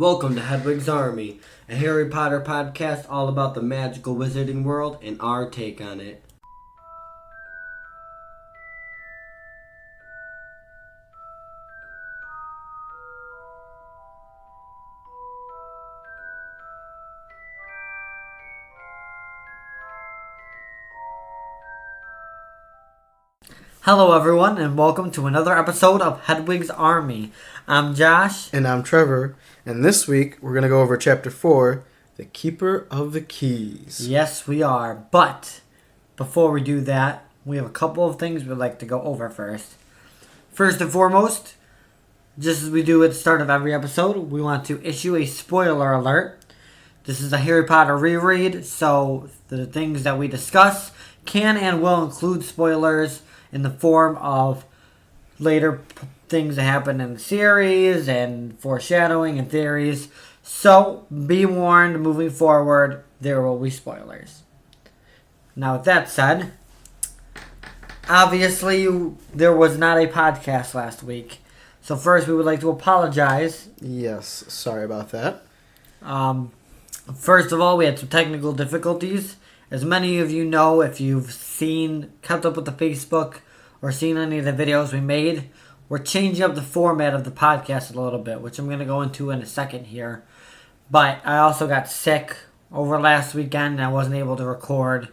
Welcome to Hedwigs Army, a Harry Potter podcast all about the magical wizarding world and our take on it. Hello everyone and welcome to another episode of Hedwigs Army. I'm Josh. And I'm Trevor. And this week we're going to go over Chapter 4, The Keeper of the Keys. Yes, we are. But before we do that, we have a couple of things we'd like to go over first. First and foremost, just as we do at the start of every episode, we want to issue a spoiler alert. This is a Harry Potter reread, so the things that we discuss can and will include spoilers in the form of later things that happen in the series and foreshadowing and theories. So, be warned, moving forward, there will be spoilers. Now, with that said, obviously, there was not a podcast last week. So first, we would like to apologize. Yes, sorry about that. First of all, we had some technical difficulties. As many of you know, if you've kept up with the Facebook or seen any of the videos we made, we're changing up the format of the podcast a little bit, which I'm going to go into in a second here. But I also got sick over last weekend and I wasn't able to record.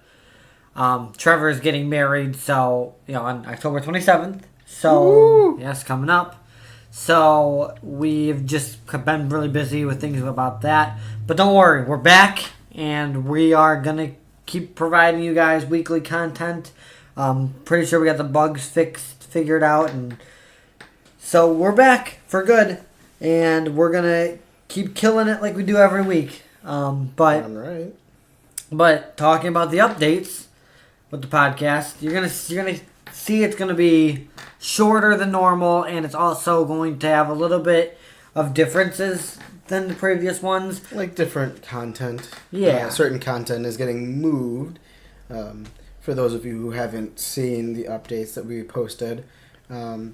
Trevor is getting married, so, on October 27th. So, Woo! Yes, coming up. So, we've just been really busy with things about that. But don't worry, we're back and we are going to keep providing you guys weekly content. Pretty sure we got the bugs figured out, and so we're back for good, and we're gonna keep killing it like we do every week. But talking about the updates with the podcast, you're gonna see it's gonna be shorter than normal, and it's also going to have a little bit of differences than the previous ones. Like different content. Yeah. Certain content is getting moved. For those of you who haven't seen the updates that we posted, are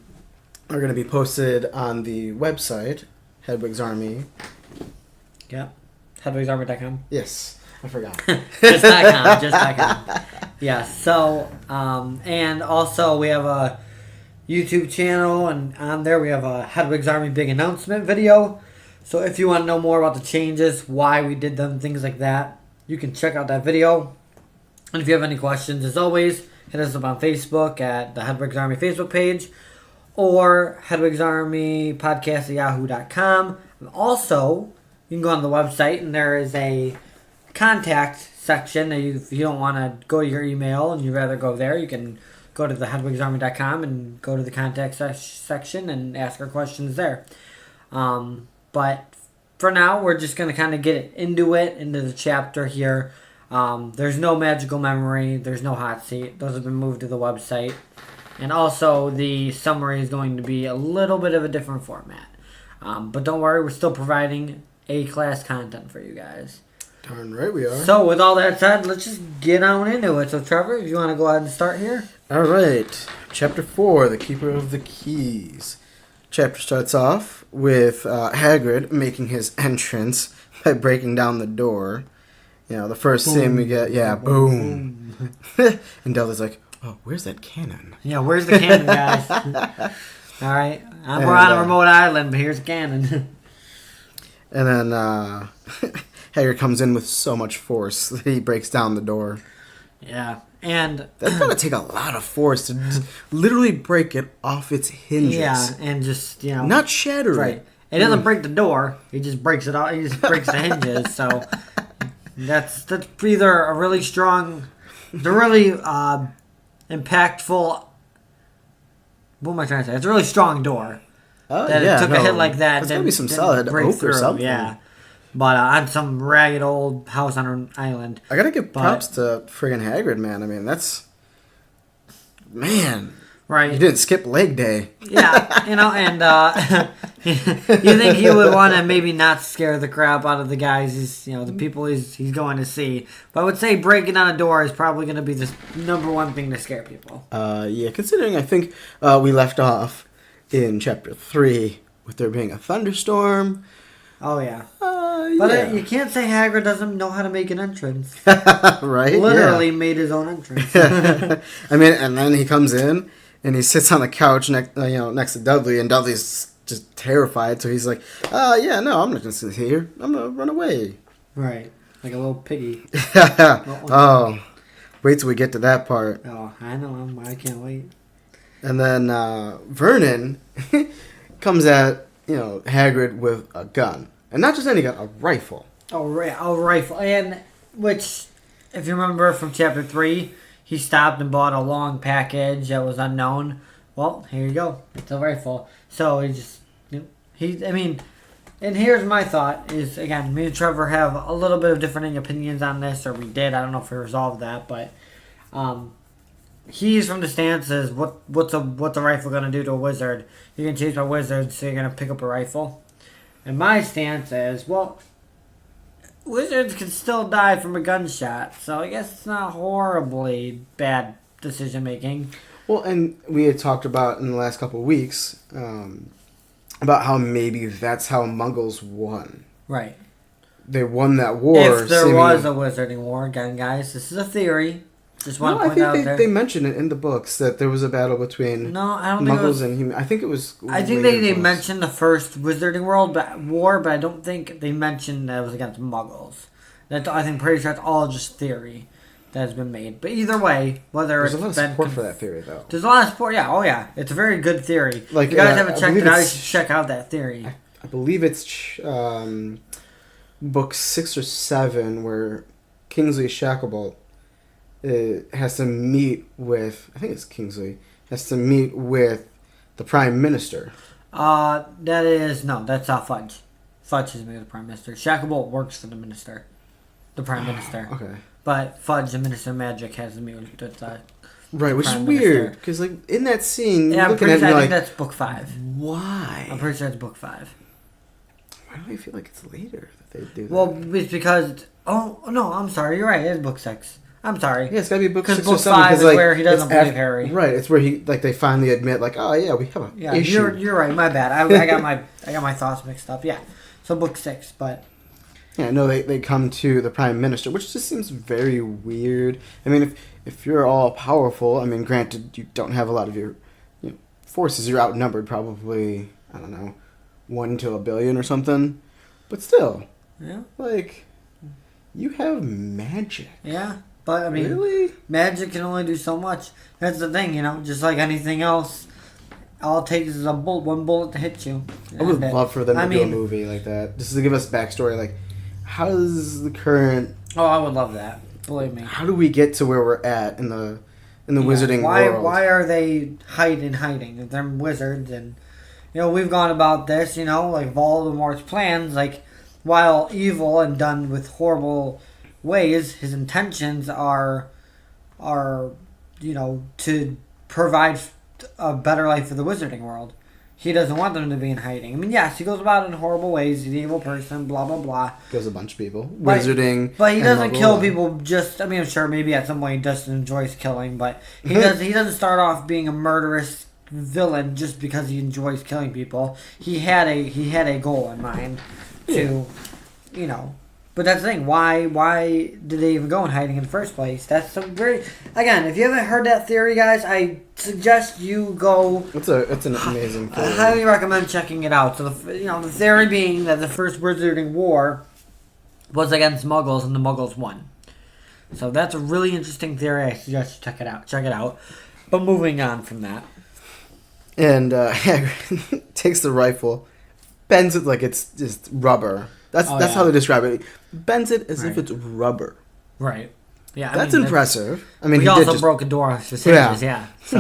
going to be posted on the website, Hedwigs Army. Yeah. HedwigsArmy.com. Yes, I forgot. just.com. Yeah, so, and also we have a YouTube channel, and on there we have a Hedwigs Army big announcement video. So if you want to know more about the changes, why we did them, things like that, you can check out that video. And if you have any questions, as always, hit us up on Facebook at the Hedwigs Army Facebook page or Hedwigs Army podcast at yahoo.com. And also, you can go on the website and there is a contact section. If you don't want to go to your email and you'd rather go there, you can go to the hedwigsarmy.com and go to the contact section and ask our questions there. But for now, we're just going to kind of get into the chapter here. There's no magical memory. There's no hot seat. Those have been moved to the website. And also, the summary is going to be a little bit of a different format. But don't worry, we're still providing A-class content for you guys. Darn right we are. So, with all that said, let's just get on into it. So, Trevor, if you want to go ahead and start here. All right. Chapter 4, The Keeper of the Keys. Chapter starts off with Hagrid making his entrance by breaking down the door. The first scene we get, boom. And Dudley's like, oh, where's that cannon? Yeah, where's the cannon, guys? All right. We're on a remote island, but here's a cannon. And then Hagrid comes in with so much force that he breaks down the door. Yeah, and that's going to take a lot of force to literally break it off its hinges. Yeah, and just, not shatter right. it. It doesn't break the door. He just breaks it off. He just breaks the hinges, so... That's either a really strong, impactful. What am I trying to say? It's a really strong door. Oh, that yeah, it took a hit like that. There's gotta be some solid oak or something. Yeah, but on some ragged old house on an island. I gotta give props to friggin' Hagrid, man. I mean, right. You didn't skip leg day. Yeah, and you think he would want to maybe not scare the crap out of the guys, the people he's going to see. But I would say breaking down a door is probably going to be the number one thing to scare people. Yeah, considering I think we left off in Chapter 3 with there being a thunderstorm. Oh, yeah. But But you can't say Hagrid doesn't know how to make an entrance. Right? Literally made his own entrance. I mean, and then he comes in and he sits on the couch next to Dudley, and Dudley's just terrified. So he's like, yeah, no, I'm not going to sit here. I'm going to run away. Right. Like a little piggy. Oh, wait till we get to that part. Oh, I know. I can't wait. And then Vernon comes at, Hagrid with a gun. And not just any gun, a rifle. A rifle. And, which, if you remember from Chapter 3, he stopped and bought a long package that was unknown. Well, here you go. It's a rifle. So, and here's my thought is, again, me and Trevor have a little bit of differing opinions on this, or we did. I don't know if we resolved that, but he's from the stance is, what's a rifle going to do to a wizard? You're going to chase a wizard, so you're going to pick up a rifle. And my stance is, well, wizards can still die from a gunshot, so I guess it's not horribly bad decision making. Well, and we had talked about in the last couple of weeks about how maybe that's how Muggles won. Right. They won that war. If there was a wizarding war, again, guys, this is a theory. Just want to point out there. They mentioned it in the books that there was a battle between Muggles and humans. I think it was. I think they mentioned the first Wizarding World war, but I don't think they mentioned that it was against Muggles. Pretty sure it's all just theory that has been made. But either way, there's a lot of support for that theory, though. There's a lot of support. Yeah, oh yeah, it's a very good theory. Like, if you guys haven't checked it out, you should check out that theory. I believe it's book 6 or 7 where Kingsley Shacklebolt has to meet with, I think it's Kingsley, has to meet with the Prime Minister. That's Fudge. Fudge is the Prime Minister. Shacklebolt works for the Minister. The Prime Minister. Okay. But Fudge, the Minister of Magic, has to meet with right, which is weird, because like in that scene, yeah, I'm pretty sure, I think that's book 5. Why? I'm pretty sure it's book 5. Why do I feel like it's later that they do that? Well, it's because, no, I'm sorry, you're right, it is book 6. I'm sorry. Yeah, it's gotta be book 6 book or 7. 5 is where he doesn't believe Harry. Right, it's where they finally admit, like, oh yeah, we have an issue. You're right. My bad. I got my thoughts mixed up. Yeah, so book 6, but yeah, no, they come to the Prime Minister, which just seems very weird. I mean, if you're all powerful, I mean, granted, you don't have a lot of your forces. You're outnumbered, probably, I don't know, 1 to 1 billion or something. But still, yeah, like, you have magic. Yeah. But, I mean, really? Magic can only do so much. That's the thing, just like anything else. All it takes is one bullet to hit you. I would love for them to do a movie like that. Just to give us backstory, like, how does the current... Oh, I would love that. Believe me. How do we get to where we're at in the wizarding world? Why are they hiding? If they're wizards, and, we've gone about this, like Voldemort's plans, like, while evil and done with horrible ways, his intentions are to provide a better life for the wizarding world. He doesn't want them to be in hiding. I mean, yes, he goes about it in horrible ways. He's an evil person, blah blah blah. Kills a bunch of people, wizarding. But he doesn't kill people just. I mean, I'm sure maybe at some point he just enjoys killing, but he doesn't start off being a murderous villain just because he enjoys killing people. He had a goal in mind to, But that's the thing. Why did they even go in hiding in the first place? That's some very... Again, if you haven't heard that theory, guys, I suggest you go... It's an amazing theory. I highly recommend checking it out. So, the theory being that the first Wizarding War was against Muggles, and the Muggles won. So that's a really interesting theory. I suggest you check it out. But moving on from that. And Hagrid takes the rifle, bends it like it's just rubber. That's how they describe it. Bends it as if it's rubber. Right. Yeah. That's impressive. We also broke a door with his hinges, yeah. So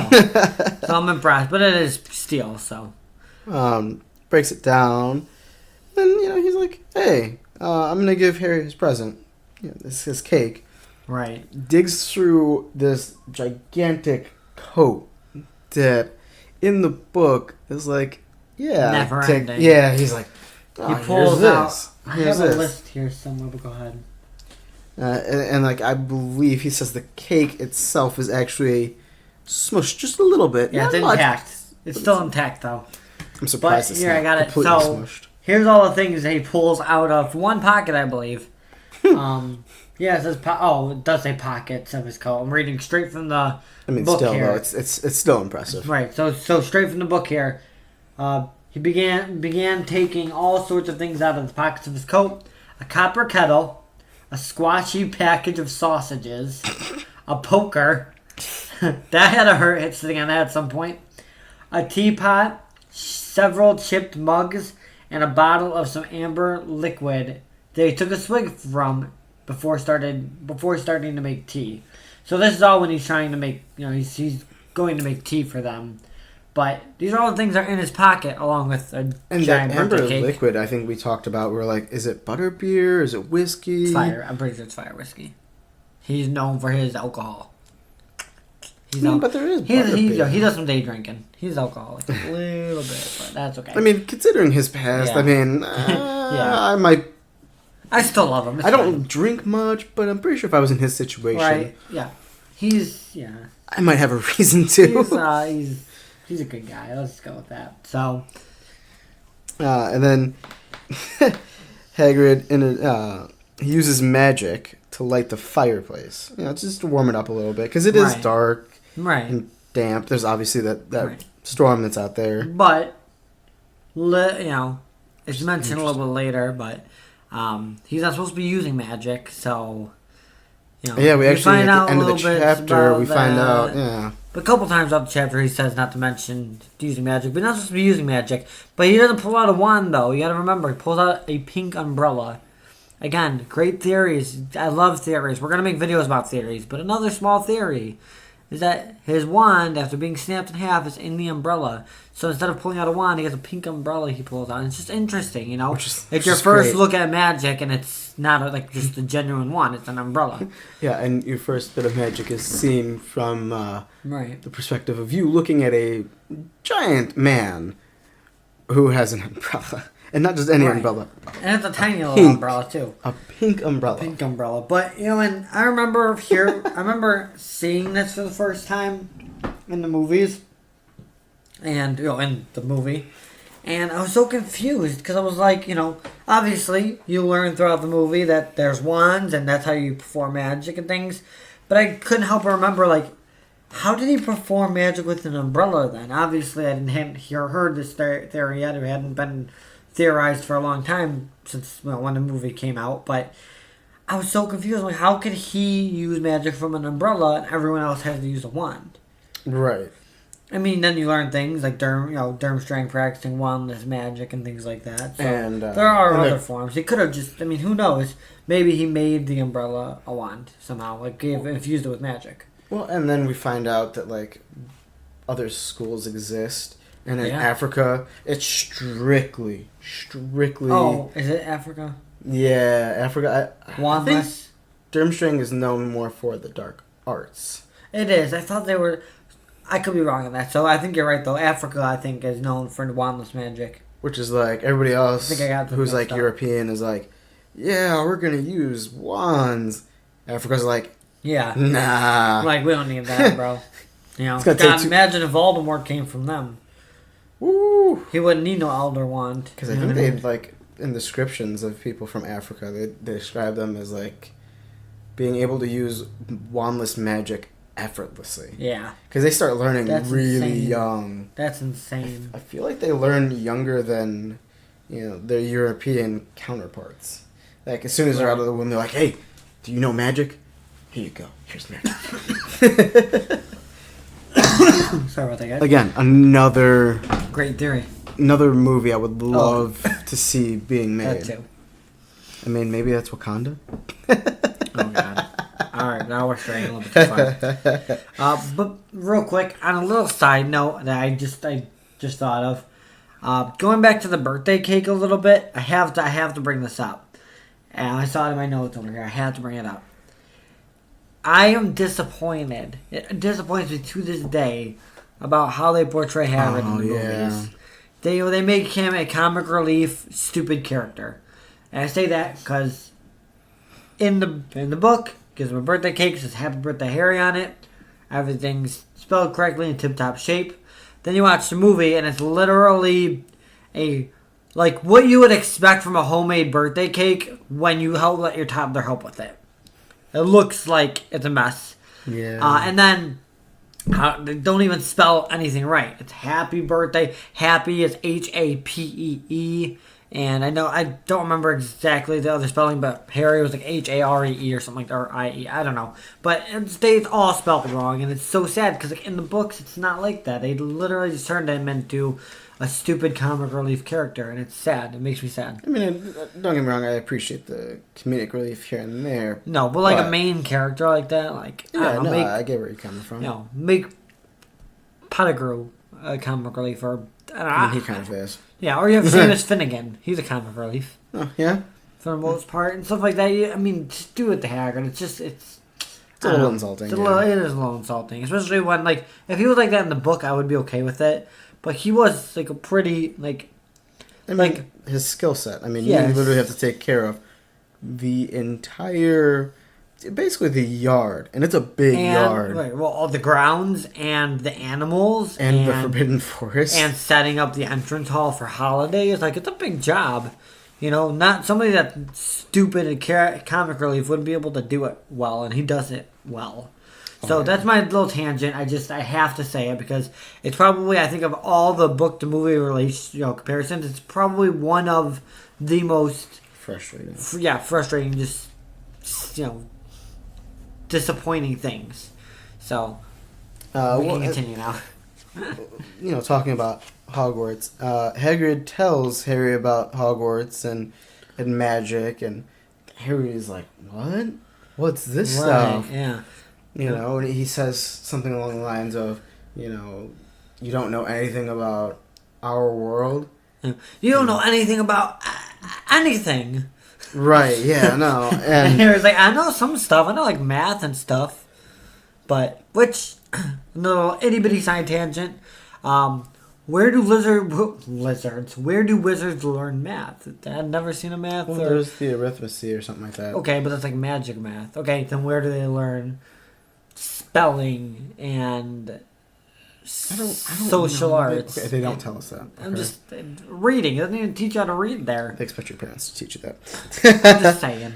I'm impressed. But it is steel, so. Breaks it down. And, he's like, hey, I'm going to give Harry his present. This is his cake. Right. Digs through this gigantic coat that in the book is like, never ending. Yeah, he's like, he pulls out. I have a list here somewhere, but go ahead. And I believe he says the cake itself is actually smushed just a little bit. Yeah, it's intact. It's still intact, though. I'm surprised it's I got it. Completely smushed. here's all the things that he pulls out of one pocket, I believe. Yeah, it says it does say pockets of his coat. I'm reading straight from the book still here. though, it's still impressive. Right. So straight from the book here. He began taking all sorts of things out of the pockets of his coat: a copper kettle, a squashy package of sausages, a poker that had a hit sitting on that at some point, a teapot, several chipped mugs, and a bottle of some amber liquid that he took a swig from before starting to make tea. So this is all when he's trying to make, he's going to make tea for them. But these are all the things that are in his pocket, along with a giant amber birthday cake. liquid, I think we talked about. We're like, is it butterbeer? Is it whiskey? It's fire. I'm pretty sure it's fire whiskey. He's known for his alcohol. But there is butterbeer. He does some day drinking. He's alcoholic a little bit, but that's okay. I mean, considering his past, Yeah. I still love him. It's I don't fine. drink much, but I'm pretty sure if I was in his situation, Right? Yeah. I might have a reason to. He's a good guy. Let's go with that. So, and then Hagrid he uses magic to light the fireplace. Just to warm it up a little bit because it is dark, right, and damp. There's obviously that right. storm that's out there. But it's mentioned a little bit later. But he's not supposed to be using magic, so. Yeah, we actually find at out the end of the chapter we find out. Yeah. But a couple times up the chapter he says not to mention using magic, but not supposed to be using magic. But he doesn't pull out a wand though. You got to remember he pulls out a pink umbrella. Again, great theories. I love theories. We're gonna make videos about theories. But another small theory is that his wand, after being snapped in half, is in the umbrella. So instead of pulling out a wand, he has a pink umbrella he pulls out. And it's just interesting, It's your first look at magic, and it's not just a genuine wand. It's an umbrella. Yeah, and your first bit of magic is seen from right. the perspective of you looking at a giant man who has an umbrella. And not just any umbrella. And it's a tiny little umbrella, too. A pink umbrella. Pink umbrella. But, and I remember seeing this for the first time in the movies. And, in the movie. And I was so confused because I was like, obviously you learn throughout the movie that there's wands and that's how you perform magic and things. But I couldn't help but remember, how did he perform magic with an umbrella then? Obviously I hadn't heard this theory yet. It hadn't been theorized for a long time since when the movie came out. But I was so confused. How could he use magic from an umbrella and everyone else has to use a wand? Right. I mean, then you learn things like Durmstrang practicing wandless magic and things like that. So and there are other forms. He could have who knows? Maybe he made the umbrella a wand somehow, infused it with magic. Well, and then we find out that other schools exist, and in Africa, it's strictly. Oh, is it Africa? Yeah, Africa. Wandless. I think Durmstrang is known more for the dark arts. It is. I thought they were. I could be wrong on that. So I think you're right, though. Africa, I think, is known for wandless magic. Which is everybody else who's European is yeah, we're going to use wands. Africa's yeah. Nah. We don't need that, bro. Imagine if Voldemort came from them. Woo! He wouldn't need no Elder Wand. Because I think they'd, in descriptions of people from Africa, they describe them as, being able to use wandless magic effortlessly. Yeah. Because they start learning really insane. young. That's insane. I feel like they learn younger than, their European counterparts. As soon as they're out of the womb, they're like, hey, do you know magic? Here you go. Here's magic. Sorry about that, guys. Again, another... Great theory. Another movie I would love to see being made. That too. I mean, maybe that's Wakanda? Oh, God. Alright, now we're straying a little bit too far. But real quick, on a little side note that I just thought of, going back to the birthday cake a little bit, I have to bring this up. And I saw it in my notes over here. I have to bring it up. I am disappointed. It disappoints me to this day about how they portray Hagrid in the movies. They make him a comic relief, stupid character. And I say that because in the book, gives him a birthday cake, says Happy Birthday Harry on it. Everything's spelled correctly in tip-top shape. Then you watch the movie, and it's literally a like what you would expect from a homemade birthday cake when you let your toddler help with it. It looks like it's a mess. Yeah. And then they don't even spell anything right. It's happy birthday. Happy is HAPEE. And I don't remember exactly the other spelling, but Harry was like HAREE or something like that, or IE. I don't know. But it's all spelled wrong, and it's so sad because like, in the books, it's not like that. They literally just turned him into a stupid comic relief character, and it's sad. It makes me sad. I mean, don't get me wrong, I appreciate the comedic relief here and there. No, but like a main character like that, like, yeah, I get where you're coming from. You know, make Pettigrew a comic relief, or I mean, he kind of is. Yeah, or you have Seamus Finnegan. He's a comic relief. Oh, yeah? For the most part, and stuff like that. I mean, just do it to Hagrid. It's a little insulting. It is a little insulting. Especially when, like, if he was like that in the book, I would be okay with it. But he was, like, a pretty, like... I mean, his skill set. I mean, you literally have to take care of the entire... Basically the yard. And it's a big yard. Right, well, all the grounds and the animals. And the Forbidden Forest. And setting up the entrance hall for holidays. Like, it's a big job. You know, not somebody that's stupid and comic relief wouldn't be able to do it well. And he does it well. So that's my little tangent. I have to say it because it's probably, I think of all the book to movie comparisons, it's probably one of the most frustrating. Frustrating, just disappointing things. So we can continue now. Talking about Hogwarts, Hagrid tells Harry about Hogwarts and magic, and Harry's like, "What? What's this stuff?" Yeah. And he says something along the lines of, you don't know anything about our world. You don't know anything about anything. Right, yeah, no. And Harry's like, I know some stuff. I know, like, math and stuff. But, no, itty-bitty side tangent. Where do wizards learn math? I've never seen a math. Well, there's the arithmetic or something like that. Okay, but that's like magic math. Okay, then where do they learn spelling and social arts? Okay, they don't tell us that. I'm just reading. It doesn't even teach you how to read there. They expect your parents to teach you that. I'm just saying.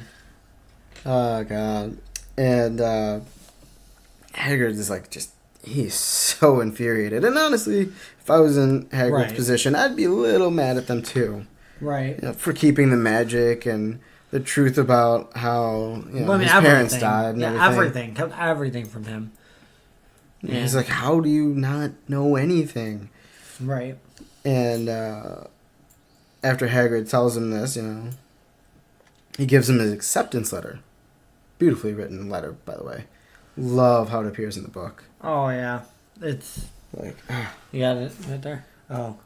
Oh, God. And Hagrid is like, he's so infuriated. And honestly, if I was in Hagrid's position, I'd be a little mad at them too. Right. For keeping the magic and the truth about how his parents died and everything. Everything from him. Yeah. He's like, how do you not know anything? Right. And after Hagrid tells him this, he gives him his acceptance letter. Beautifully written letter, by the way. Love how it appears in the book. Oh, yeah. It's... like... You got it right there? Oh.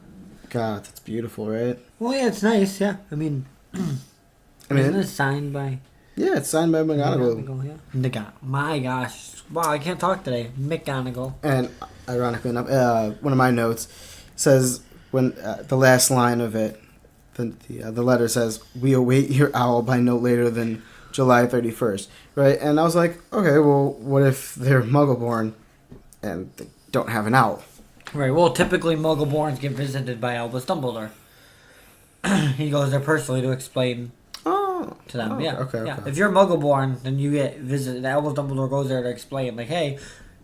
God, that's beautiful, right? Well, yeah, it's nice, yeah. I mean, isn't it signed by... Yeah, it's signed by McGonagall. Yeah. My gosh. Wow, I can't talk today. McGonagall. And ironically enough, one of my notes says, when the last line of it, the letter says, "We await your owl by no later than July 31st." Right? And I was like, okay, well, what if they're Muggle-born and they don't have an owl? Right, well, typically Muggle-borns get visited by Albus Dumbledore. He goes there personally to explain to them. Okay. If you're Muggle-born, then you get visited. Albus Dumbledore goes there to explain, like, hey,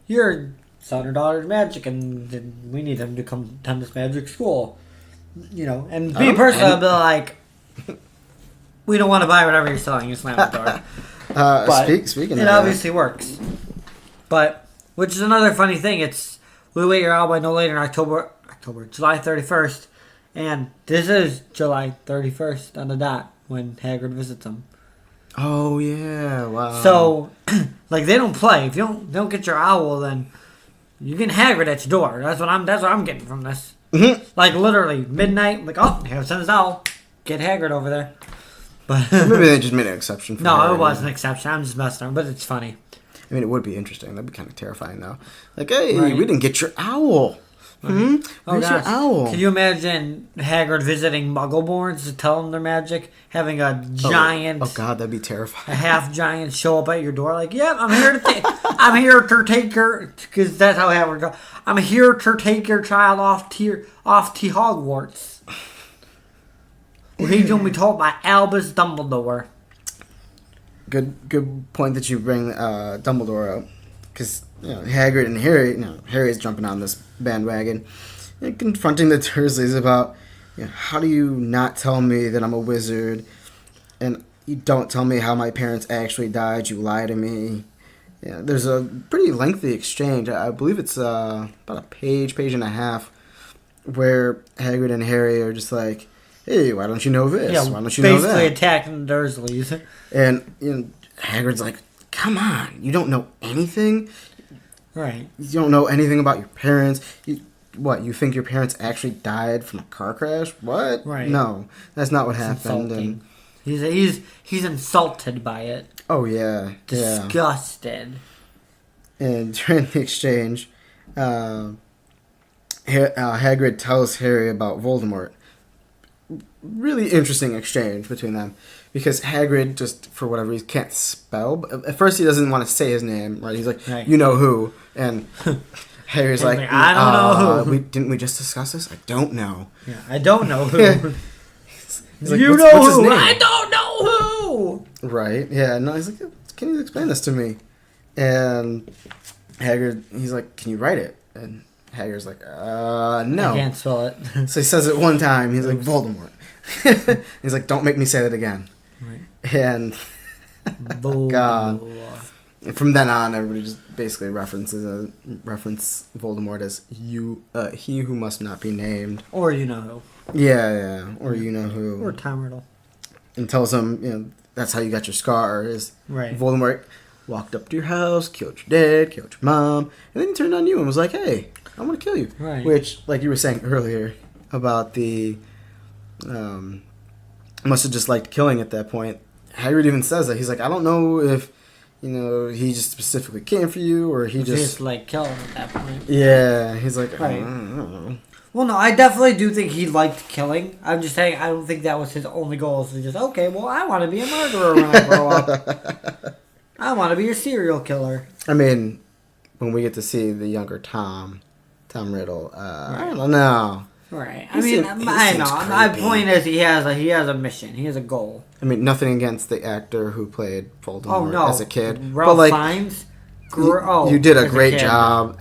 your son or daughter's magic, and we need them to come attend this magic school. And me personally, I'll be like, we don't want to buy whatever you're selling. You slam the door. Speaking of it obviously works. But, which is another funny thing, we wait your owl by no later than July 31st. And this is July 31st on the dot when Hagrid visits them. Oh, yeah, wow. So, like, they don't play. If you don't get your owl, then you get Hagrid at your door. That's what I'm getting from this. Mm-hmm. Like, literally, midnight, like, oh, here send his owl. Get Hagrid over there. But maybe they just made an exception for No, it was an exception. I'm just messing around, but it's funny. I mean, it would be interesting. That'd be kind of terrifying, though. Like, hey, we didn't get your owl. Right. Where's your owl? Can you imagine Hagrid visiting Muggleborns to tell them their magic? Having a giant... Oh, God, that'd be terrifying. A half-giant show up at your door like, yep, I'm here to take your... Because that's how Hagrid goes. I'm here to take your child off to Hogwarts. Well, he's going to be taught by Albus Dumbledore. Good point that you bring Dumbledore up. Because, Hagrid and Harry, Harry's jumping on this bandwagon. And confronting the Dursleys about, how do you not tell me that I'm a wizard? And you don't tell me how my parents actually died. You lie to me. Yeah, there's a pretty lengthy exchange. I believe it's about a page and a half, where Hagrid and Harry are just like, hey, why don't you know this? Yeah, why don't you know that? Basically attacking the Dursleys. And Hagrid's like, come on, you don't know anything? Right. You don't know anything about your parents? You think your parents actually died from a car crash? What? Right. No, that's not what happened. Insulting. He's insulted by it. Oh, yeah. Disgusted. Yeah. And during the exchange, Hagrid tells Harry about Voldemort. Really interesting exchange between them. Because Hagrid, just for whatever reason, can't spell. But at first, he doesn't want to say his name, right? He's like, right. You know who. And Harry's like, I don't know who. Didn't we just discuss this? I don't know. Yeah, I don't know who. He's like, you know what's who? His name? I don't know who. Right. Yeah. No. He's like, can you explain this to me? And Hagrid, he's like, can you write it? And Hagrid's like, no. I can't spell it. So he says it one time. He's like, Voldemort. He's like, don't make me say that again. Right. And God. From then on, everybody just basically reference Voldemort as he who must not be named. Or you know who. Yeah. Or you know who. Or Tom Riddle. And tells him, that's how you got your scar. Is right. Voldemort walked up to your house, killed your dad, killed your mom, and then he turned on you and was like, hey, I'm going to kill you. Right. Which, like you were saying earlier about the... must have just liked killing at that point. Hagrid even says that. He's like, I don't know if, he just specifically came for you or he just like killing at that point. Yeah. He's like, right. I don't know. Well, no, I definitely do think he liked killing. I'm just saying I don't think that was his only goal. Is to just, okay, well, I want to be a murderer when I grow up. I want to be a serial killer. I mean, when we get to see the younger Tom Riddle, right. I don't know. Right. I know. My point is he has a mission. He has a goal. I mean, nothing against the actor who played Voldemort as a kid. Ralph Fiennes? You did a great job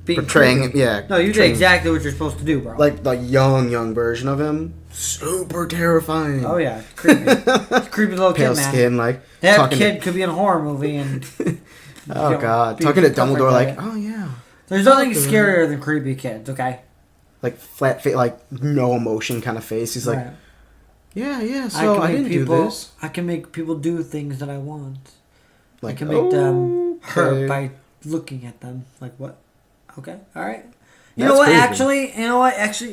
portraying him. Yeah. No, you did exactly what you're supposed to do, bro. Like the young version of him. Super terrifying. Oh, yeah. Creepy. Creepy little kid, man. Pale skin, like... That kid could be in a horror movie and... oh, God. Talking to Dumbledore like, oh, yeah. There's nothing scarier than creepy kids, okay? Like, flat face, like, no emotion kind of face. He's like, right. Yeah, so I didn't do this. I can make people do things that I want. Like, I can make them hurt by looking at them. Like, what? Okay, all right. You know what? Actually,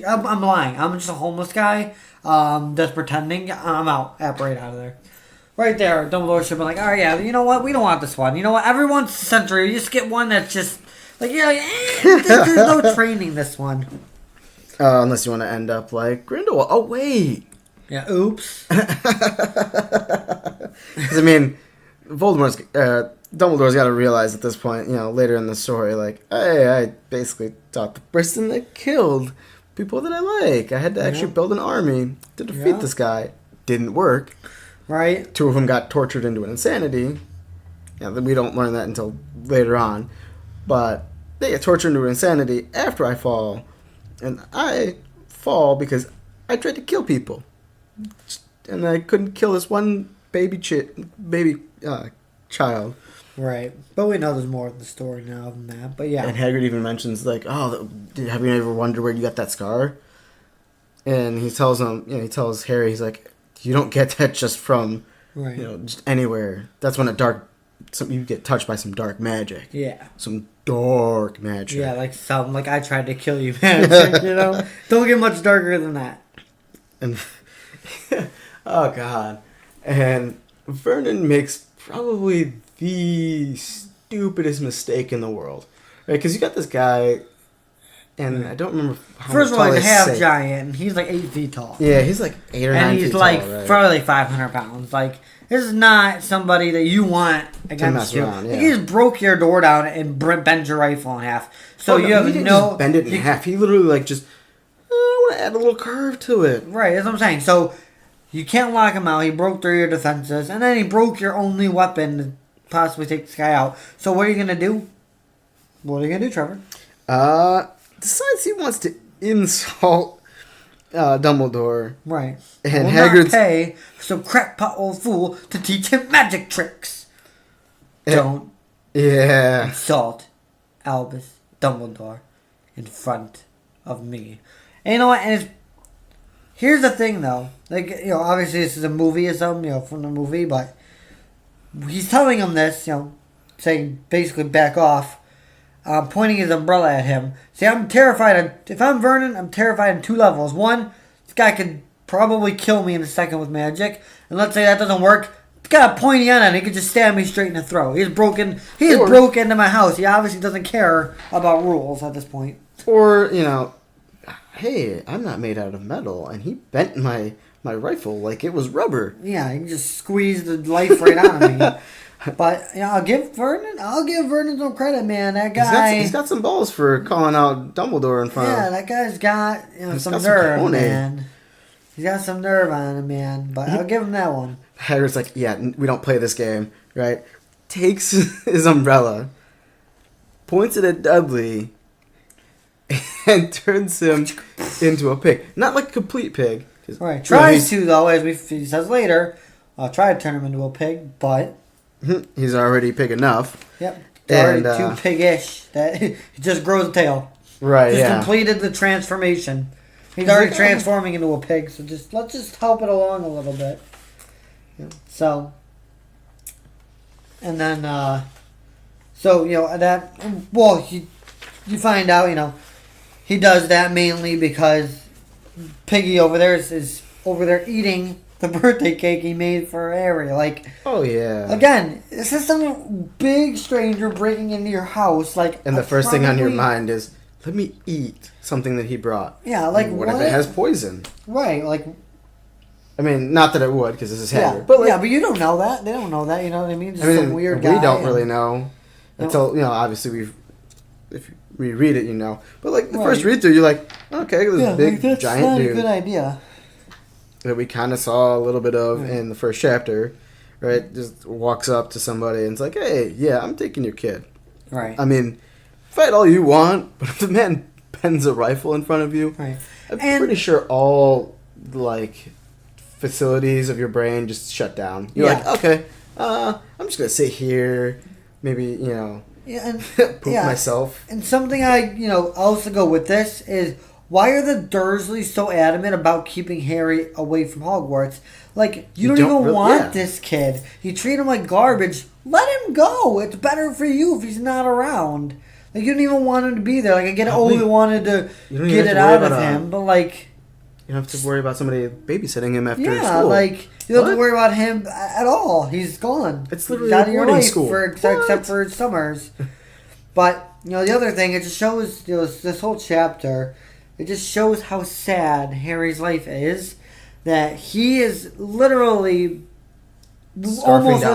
I'm lying. I'm just a homeless guy that's pretending. I'm out. Right out of there. Right there. Dumbledore should be like, oh, yeah, you know what? We don't want this one. You know what? Every once a century, you just get one that's just, like, you're like, there's no training this one. Unless you want to end up like Grindelwald. Oh, wait. Yeah, oops. Because, I mean, Dumbledore's got to realize at this point, later in the story, like, hey, I basically taught the person that killed people that I like. I had to actually build an army to defeat this guy. Didn't work. Right. 2 of them got tortured into an insanity. We don't learn that until later on. But they get tortured into insanity after I fall. And I fall because I tried to kill people. And I couldn't kill this one baby child. Right. But we know there's more of the story now than that. But yeah. And Hagrid even mentions, like, oh, have you ever wondered where you got that scar? And he tells him, he tells Harry, he's like, you don't get that just from, just anywhere. That's when you get touched by some dark magic. Yeah. Some dark magic. Yeah, like I tried to kill you magic, Don't get much darker than that. And oh, God. And Vernon makes probably the stupidest mistake in the world. Right? Because you got this guy, and I don't remember how First of all, tall he's half giant, and he's like 8 feet tall. Yeah, he's like 8 or 9 feet tall. And he's probably 500 pounds. Like, this is not somebody that you want against you. Around, yeah. He just broke your door down and bent your rifle in half. So you have he didn't just bend it in half. He literally, like, just... I want to add a little curve to it. Right, that's what I'm saying. So, you can't lock him out. He broke through your defenses, and then he broke your only weapon to possibly take this guy out. So, what are you going to do? What are you going to do, Trevor? Decides he wants to insult Dumbledore. Right. And will Hagrid's... not pay some crackpot old fool to teach him magic tricks. Don't insult Albus Dumbledore in front of me. And you know what? And here's the thing, though. Like, you know, obviously this is a movie or something, you know, from the movie, but he's telling him this, you know, saying basically back off, pointing his umbrella at him. See, I'm terrified. If I'm Vernon, I'm terrified on 2 levels. One, this guy could probably kill me in a second with magic. And let's say that doesn't work. He's got a pointy end and he could just stab me straight in the throat. He has broke into my house. He obviously doesn't care about rules at this point. Or, you know, hey, I'm not made out of metal, and he bent my rifle like it was rubber. Yeah, he can just squeeze the life right out of me. But you know, I'll give Vernon some credit, man. That guy, he's got some balls for calling out Dumbledore in front of him. Yeah, that guy's got some nerve, man. He's got some nerve on him, man. But I'll give him that one. Hagrid's like, yeah, we don't play this game, right? Takes his umbrella, points it at Dudley, and turns him into a pig. Not like a complete pig. Right. Tries to, though, as he says later. I'll try to turn him into a pig, but... He's already pig enough. Yep. Already too piggish that he just grows a tail. Right, just completed the transformation. He's already transforming into a pig, so let's just help it along a little bit. Yeah. So... And then, so, you know, that... Well, you find out, you know, he does that mainly because Piggy over there is over there eating the birthday cake he made for Harry. Like, oh yeah. Again, this is some big stranger breaking into your house. Like, and the first thing on your mind is, let me eat something that he brought. Yeah, like what if it has poison? Right, like. I mean, not that it would, because this is Harry. Yeah, but but you don't know that. They don't know that. You know what I mean? Just some weird guy. We don't really know until obviously if we read it, you know. But like the first read through, you're like, okay, this big that's giant not dude. A good idea. That we kind of saw a little bit of in the first chapter, right? Just walks up to somebody and it's like, hey, yeah, I'm taking your kid. Right. I mean, fight all you want, but if the man pens a rifle in front of you, right. I'm pretty sure all like facilities of your brain just shut down. You're like, okay, I'm just gonna sit here, maybe poop myself. And something I also go with this is, why are the Dursleys so adamant about keeping Harry away from Hogwarts? Like, you don't even really want this kid. You treat him like garbage. Let him go. It's better for you if he's not around. Like, you don't even want him to be there. Like, I get it. We wanted to get it out of him, but like, you don't have to worry about somebody babysitting him after school. Yeah, like, you don't have to worry about him at all. He's gone. It's literally a boarding school. Except for summers. But, the other thing, it just shows, this whole chapter, it just shows how sad Harry's life is. That he is literally almost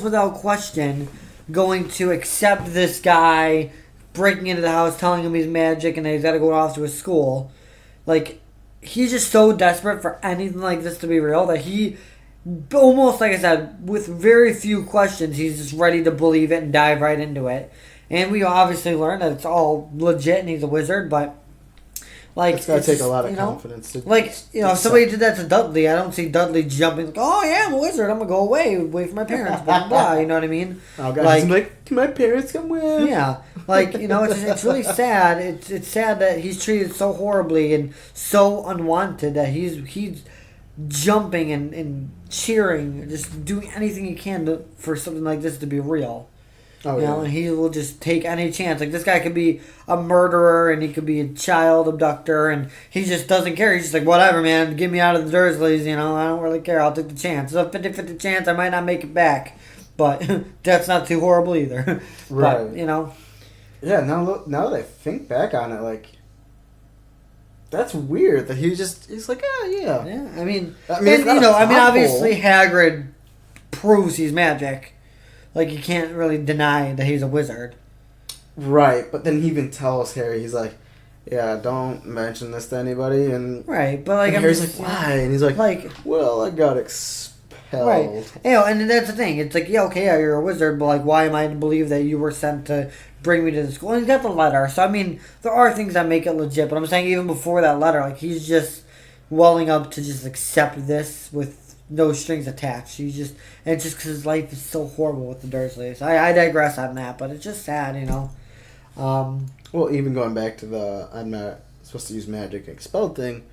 without question going to accept this guy breaking into the house, telling him he's magic and that he's got to go off to his school. Like, he's just so desperate for anything like this to be real that he almost, like I said, with very few questions, he's just ready to believe it and dive right into it. And we obviously learn that it's all legit and he's a wizard, but like, it's gotta take a lot of confidence. If somebody did that to Dudley, I don't see Dudley jumping like, oh yeah, I'm a wizard, I'm gonna go away from my parents, blah, blah, blah, you know what I mean? Oh, guys, like, can my parents come with? Yeah, like, it's really sad. It's sad that he's treated so horribly and so unwanted that he's jumping and cheering, just doing anything he can for something like this to be real. And he will just take any chance. Like, this guy could be a murderer and he could be a child abductor and he just doesn't care. He's just like, whatever, man, get me out of the Dursleys, I don't really care. I'll take the chance. It's a 50-50 chance I might not make it back. But that's not too horrible either. Right. But, Yeah, now that I think back on it, like, that's weird that he's like, yeah. Yeah, I mean obviously Hagrid proves he's magic. Like, you can't really deny that he's a wizard. Right, but then he even tells Harry, he's like, yeah, don't mention this to anybody. And Right, but like and I'm Harry's just, like, why? And he's like, well, I got expelled. right. And that's the thing. It's like, yeah, okay, yeah, you're a wizard, but like, why am I to believe that you were sent to bring me to the school? And he's got the letter, so I mean, there are things that make it legit. But I'm saying even before that letter, like he's just welling up to just accept this with no strings attached. And it's just because his life is so horrible with the Dursleys. I digress on that, but it's just sad, you know. Well, even going back to the I'm not supposed to use magic expelled thing,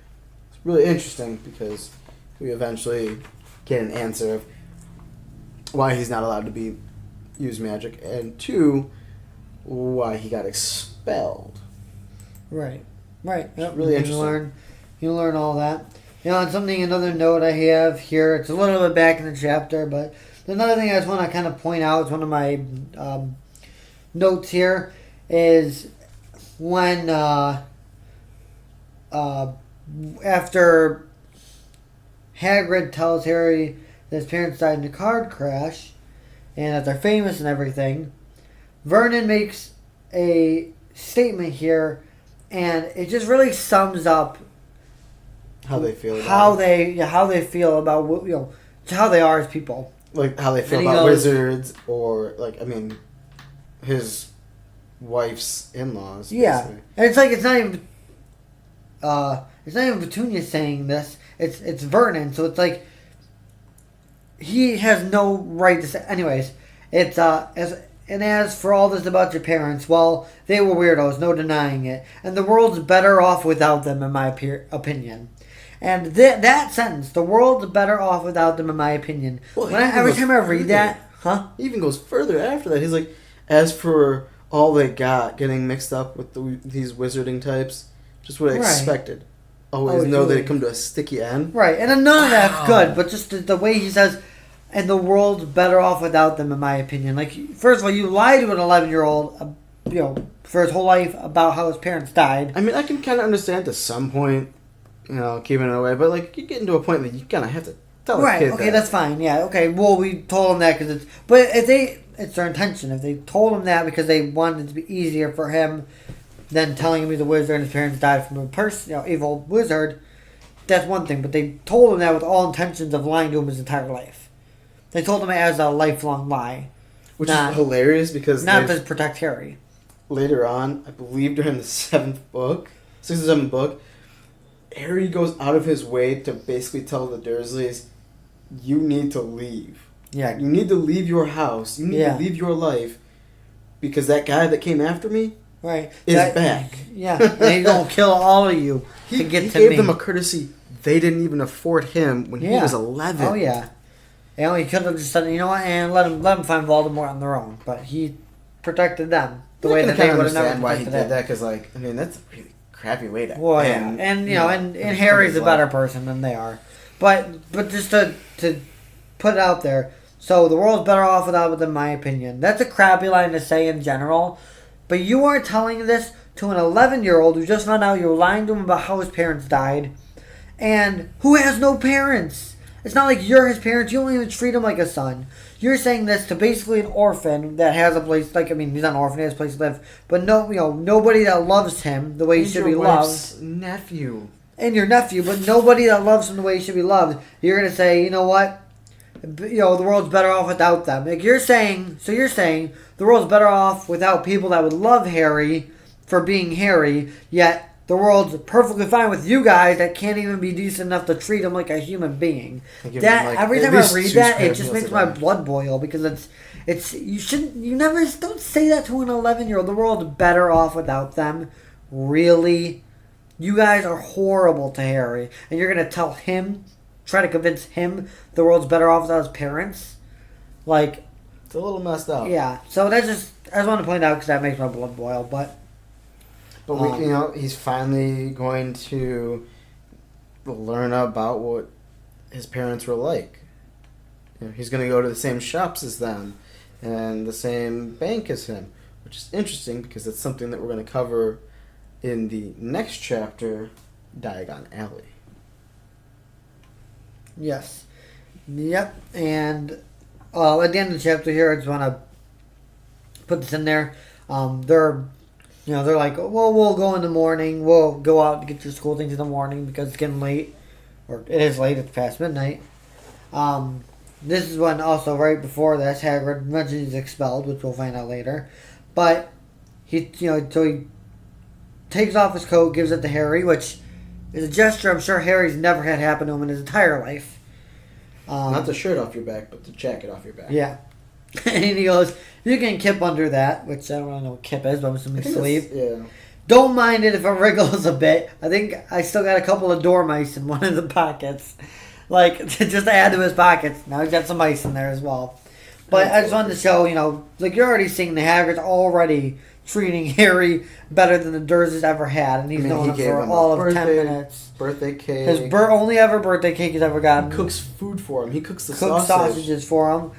it's really interesting because we eventually get an answer of why he's not allowed to use magic, and two, why he got expelled. Right. Yep. Really interesting. You learn all that. You know, and another note I have here, it's a little bit back in the chapter, but another thing I just want to kind of point out, it's one of my notes here, is when after Hagrid tells Harry that his parents died in a car crash and that they're famous and everything, Vernon makes a statement here, and it just really sums up how they feel how they feel about, you know, how they are as people, like how they feel about wizards, or like, I mean, his wife's in-laws. Yeah, basically. and it's like it's not even Petunia saying this. It's Vernon, so it's like he has no right to say. Anyways, it's as for all this about your parents, well, they were weirdos, no denying it, and the world's better off without them, in my opinion. And that sentence, the world's better off without them, in my opinion. Well, every time I read that, He even goes further after that. He's like, as for all they got getting mixed up with these wizarding types, just what I expected. Always know that it come to a sticky end. Right, and none of that's good, but just the way he says, and the world's better off without them, in my opinion. Like, first of all, you lie to an 11-year-old, you know, for his whole life about how his parents died. I mean, I can kind of understand to some point, you know, keeping it away, but like, you're getting to a point that you kind of have to tell a kid okay, that's fine, yeah, okay, well, we told him that because it's their intention. If they told him that because they wanted it to be easier for him than telling him he's a wizard and his parents died from a person, you know, evil wizard, that's one thing. But they told him that with all intentions of lying to him his entire life. They told him it as a lifelong lie. Which is hilarious because... Not to protect Harry. Later on, I believe during the 6th or 7th book, Harry goes out of his way to basically tell the Dursleys, you need to leave. Yeah. You need to leave your house. You need to leave your life because that guy that came after me is back. Yeah. And he's going to kill all of you to get to me. He gave them a courtesy they didn't even afford him when he was 11. Oh, yeah. You know, he could have just said, you know what, and let him find Voldemort on their own. But he protected them the way that they would have never protected why he did that, because, like, I mean, that's a really crappy way to end. And, you know, and Harry's a better person than they are. But just to put it out there, so the world's better off without them, in my opinion. That's a crappy line to say in general. But you are telling this to an 11-year-old who just found out you're lying to him about how his parents died, and who has no parents. It's not like you're his parents. You don't even treat him like a son. You're saying this to basically an orphan that has a place, like, I mean, he's not an orphan, he has a place to live, but nobody that loves him the way he should be loved. Nephew. And your nephew, but nobody that loves him the way he should be loved. You're going to say, you know what? You know, the world's better off without them. Like, you're saying the world's better off without people that would love Harry for being Harry, yet the world's perfectly fine with you guys that can't even be decent enough to treat him like a human being. Every time I read that, it just makes my blood boil, because don't say that to an 11-year-old. The world's better off without them. Really? You guys are horrible to Harry, and you're going to try to convince him the world's better off without his parents? Like, it's a little messed up. Yeah, so I just want to point out because that makes my blood boil, But he's finally going to learn about what his parents were like. You know, he's going to go to the same shops as them and the same bank as him, which is interesting because it's something that we're going to cover in the next chapter, Diagon Alley. Yes. Yep. And at the end of the chapter here, I just want to put this in there. they're like, well, we'll go in the morning. We'll go out to get your school things in the morning because it's getting late. Or it is late. It's past midnight. This is when also right before this, Hagrid mentions he's expelled, which we'll find out later. But he takes off his coat, gives it to Harry, which is a gesture I'm sure Harry's never had happen to him in his entire life. Not the shirt off your back, but the jacket off your back. Yeah. And he goes, you can kip under that, which I don't really know what kip is, but I'm assuming sleeve. Yeah. Don't mind it if it wriggles a bit. I think I still got a couple of dormice in one of the pockets. Like, just to add to his pockets. Now he's got some mice in there as well. But I just wanted to show, like you're already seeing the Hagrid's already treating Harry better than the Dursleys ever had. And he's known him for all of 10 minutes. Birthday cake. His only ever birthday cake he's ever gotten. He cooks food for him. He cooks sausages for him.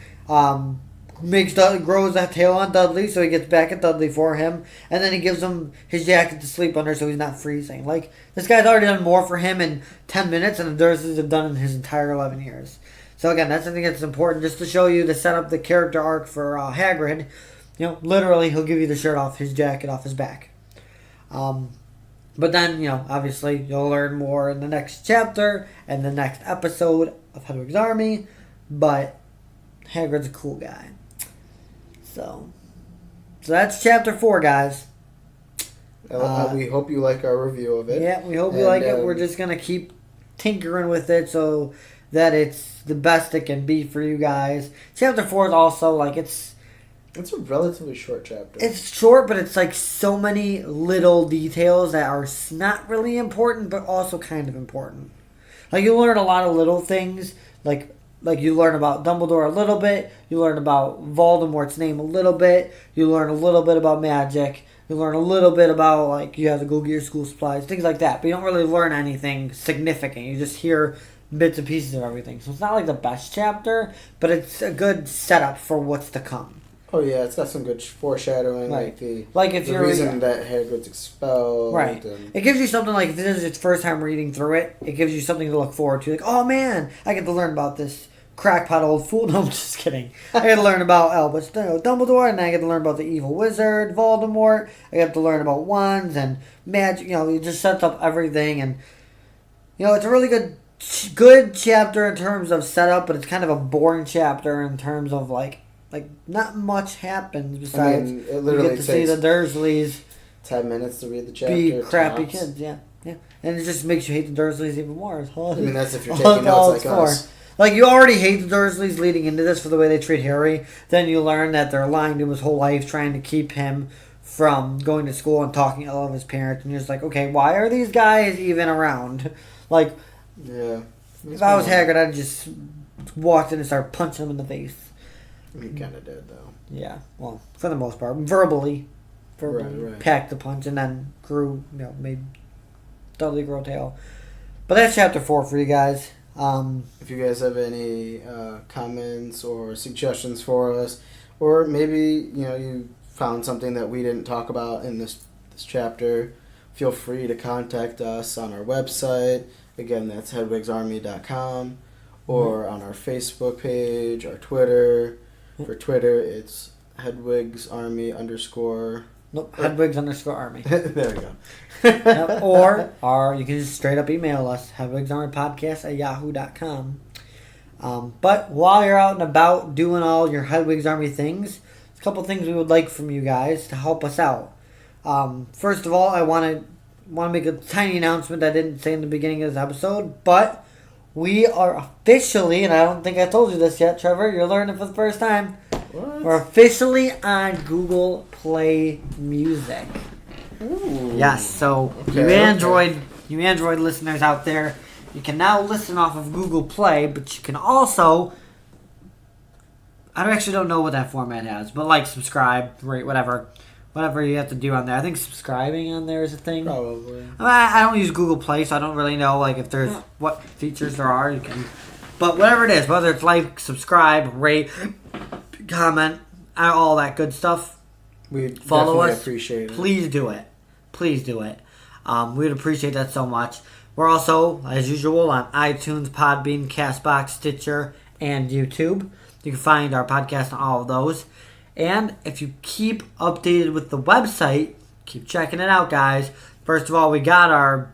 Grows that tail on Dudley, so he gets back at Dudley for him, and then he gives him his jacket to sleep under, so he's not freezing. Like, this guy's already done more for him in 10 minutes than the Dursleys have done in his entire 11 years. So again, that's something that's important, just to show you to set up the character arc for Hagrid. Literally, he'll give you the shirt off, his jacket off his back. But then, obviously, you'll learn more in the next chapter and the next episode of Hedwig's Army. But Hagrid's a cool guy. So that's chapter 4, guys. We hope you like our review of it. Yeah, we hope you like it. We're just going to keep tinkering with it so that it's the best it can be for you guys. Chapter 4 is also, like, it's a relatively short chapter. It's short, but it's, like, so many little details that are not really important, but also kind of important. Like, you learn a lot of little things, like you learn about Dumbledore a little bit, you learn about Voldemort's name a little bit, you learn a little bit about magic, you learn a little bit about, like, you have to go get your school supplies, things like that. But you don't really learn anything significant. You just hear bits and pieces of everything. So it's not, like, the best chapter, but it's a good setup for what's to come. Oh, yeah, it's got some good foreshadowing. Right. Like the reason that Hagrid's expelled. Right. It gives you something, like, if this is its first time reading through it, it gives you something to look forward to. Like, oh, man, I get to learn about this crackpot old fool. No, I'm just kidding. I get to learn about Albus Dumbledore, and I get to learn about the evil wizard, Voldemort. I get to learn about wands and magic. It just sets up everything. And, it's a really good chapter in terms of setup, but it's kind of a boring chapter in terms of, like not much happens besides it literally you get to see the Dursleys 10 minutes to read the chapter. Be crappy kids, yeah. And it just makes you hate the Dursleys even more. That's if you're taking notes like us. Like, you already hate the Dursleys leading into this for the way they treat Harry. Then you learn that they're lying to him his whole life, trying to keep him from going to school and talking ill of his parents. And you're just like, okay, why are these guys even around? Like, yeah. If I was Hagrid, I'd just walked in and started punching him in the face. He kind of did, though. Yeah, well, for the most part. Verbally right. Packed the punch and then made Dudley grow tail. But that's chapter 4 for you guys. If you guys have any comments or suggestions for us, or maybe, you found something that we didn't talk about in this chapter, feel free to contact us on our website. Again, that's hedwigsarmy.com, or on our Facebook page, our Twitter. For Twitter, it's Hedwigs Army _ Nope, Hedwigs _Army. There we go. Yep, or you can just straight up email us, hedwigsarmypodcast@yahoo.com. But while you're out and about doing all your Hedwigs Army things, there's a couple things we would like from you guys to help us out. First of all, I want to make a tiny announcement I didn't say in the beginning of this episode, but we are officially, and I don't think I told you this yet, Trevor, you're learning for the first time. What? We're officially on Google Play Music. Ooh. Yes, so you Android listeners out there, you can now listen off of Google Play, but you can also, I actually don't know what that format has, but like subscribe, rate, whatever you have to do on there. I think subscribing on there is a thing. Probably. I don't use Google Play, so I don't really know if there's what features there are. You can, but whatever it is, whether it's like, subscribe, rate, comment, all that good stuff. We follow us. Appreciate it. Please do it. We'd appreciate that so much. We're also, as usual, on iTunes, Podbean, Castbox, Stitcher, and YouTube. You can find our podcast on all of those. And if you keep updated with the website, keep checking it out, guys. First of all, we got our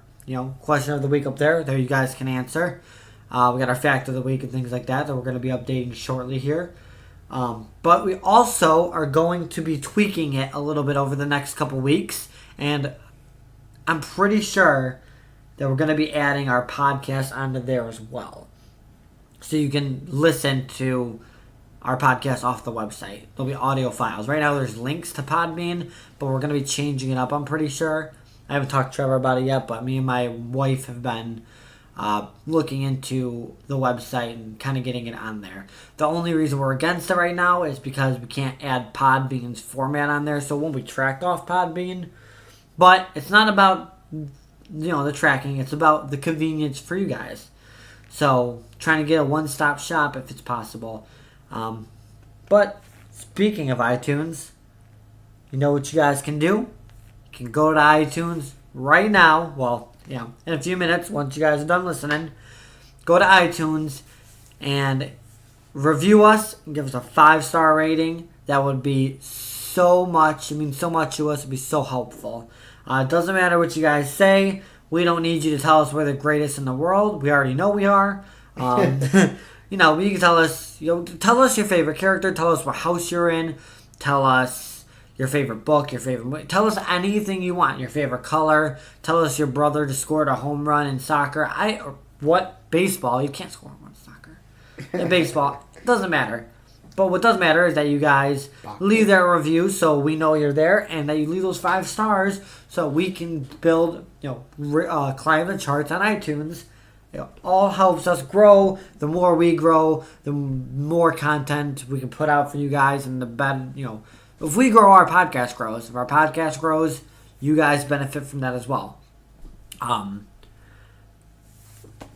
question of the week up there that you guys can answer. We got our fact of the week and things like that we're going to be updating shortly here. But we also are going to be tweaking it a little bit over the next couple weeks. And I'm pretty sure that we're going to be adding our podcast onto there as well. So you can listen to our podcast off the website. There'll be audio files. Right now there's links to Podbean, but we're going to be changing it up, I'm pretty sure. I haven't talked to Trevor about it yet, but me and my wife have been looking into the website and kind of getting it on there. The only reason we're against it right now is because we can't add Podbean's format on there, so it won't be tracked off Podbean. But it's not about the tracking, it's about the convenience for you guys. So trying to get a one-stop shop if it's possible. But speaking of iTunes, you know what you guys can do? You can go to iTunes right now. Well, in a few minutes, once you guys are done listening, go to iTunes and review us and give us a 5-star rating. That would be so much. So much to us. It would be so helpful. It doesn't matter what you guys say. We don't need you to tell us we're the greatest in the world. We already know we are. You can tell us. Tell us your favorite character. Tell us what house you're in. Tell us your favorite book, your favorite movie. Tell us anything you want. Your favorite color. Tell us your brother just scored a home run in soccer. Baseball? You can't score a home run in soccer. In baseball, it doesn't matter. But what does matter is that you guys leave that review so we know you're there, and that you leave those 5 stars so we can build, climb the charts on iTunes. It all helps us grow. The more we grow, the more content we can put out for you guys, and the better, if we grow, our podcast grows. If our podcast grows, you guys benefit from that as well. The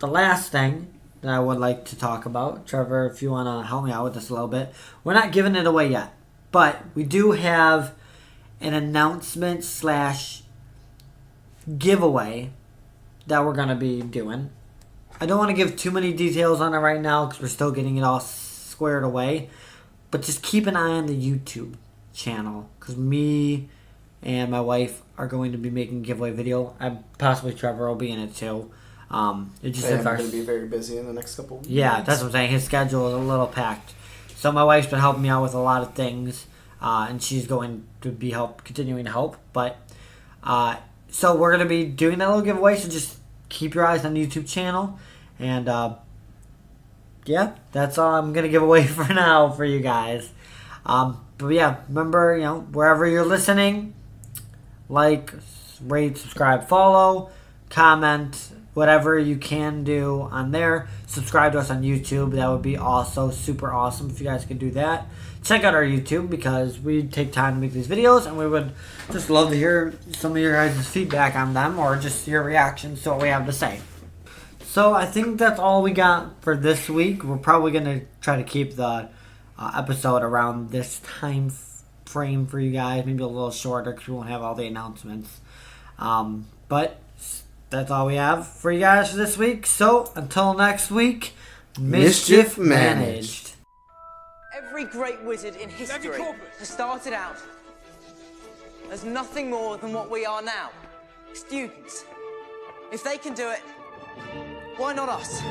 last thing that I would like to talk about, Trevor, if you want to help me out with this a little bit. We're not giving it away yet, but we do have an announcement / giveaway that we're going to be doing. I don't want to give too many details on it right now because we're still getting it all squared away, but just keep an eye on the YouTube channel because me and my wife are going to be making a giveaway video. Possibly Trevor will be in it too. I'm going to be very busy in the next couple weeks. Yeah, that's what I'm saying. His schedule is a little packed. So my wife's been helping me out with a lot of things, and she's going to be continuing to help. But so we're going to be doing that little giveaway, so just keep your eyes on the YouTube channel. And that's all I'm going to give away for now for you guys. But yeah, remember, wherever you're listening, like, rate, subscribe, follow, comment, whatever you can do on there. Subscribe to us on YouTube. That would be also super awesome if you guys could do that. Check out our YouTube because we take time to make these videos, and we would just love to hear some of your guys' feedback on them or just your reactions to what we have to say. So I think that's all we got for this week. We're probably going to try to keep the episode around this time frame for you guys. Maybe a little shorter because we won't have all the announcements. But that's all we have for you guys for this week. So, until next week, mischief managed. Every great wizard in history has started out as nothing more than what we are now. Students. If they can do it, why not us?